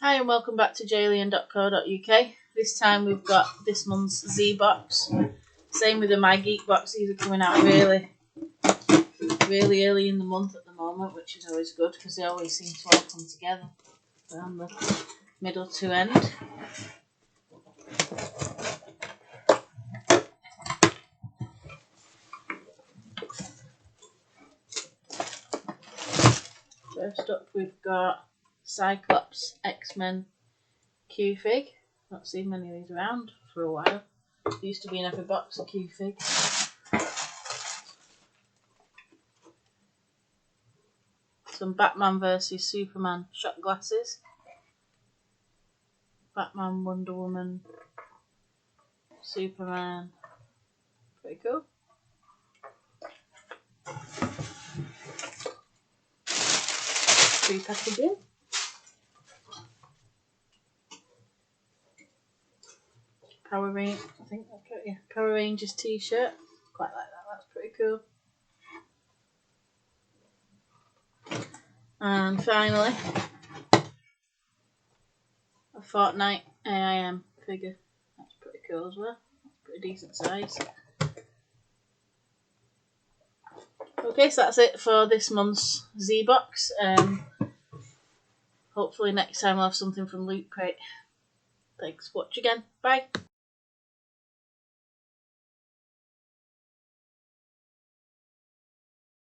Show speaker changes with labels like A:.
A: Hi and welcome back to jalian.co.uk. This time we've got this month's Zbox. Same with the My Geek box. These are coming out really early in the month at the moment, which is always good because they always seem to all come together around the middle to end. First up we've got Cyclops X-Men Q-Fig. Not seen many of these around for a while. Used to be in every box, a Q-Fig. Some Batman vs Superman shot glasses. Batman, Wonder Woman, Superman. Pretty cool. Free packaging. Power Rangers, I think that's right, yeah. Power Rangers t-shirt. Quite like that, that's pretty cool. And finally, a Fortnite AIM figure. That's pretty cool as well. That's pretty decent size. Okay, so that's it for this month's Z-Box. Hopefully next time I'll have something from Loot Crate. Thanks, watch again. Bye.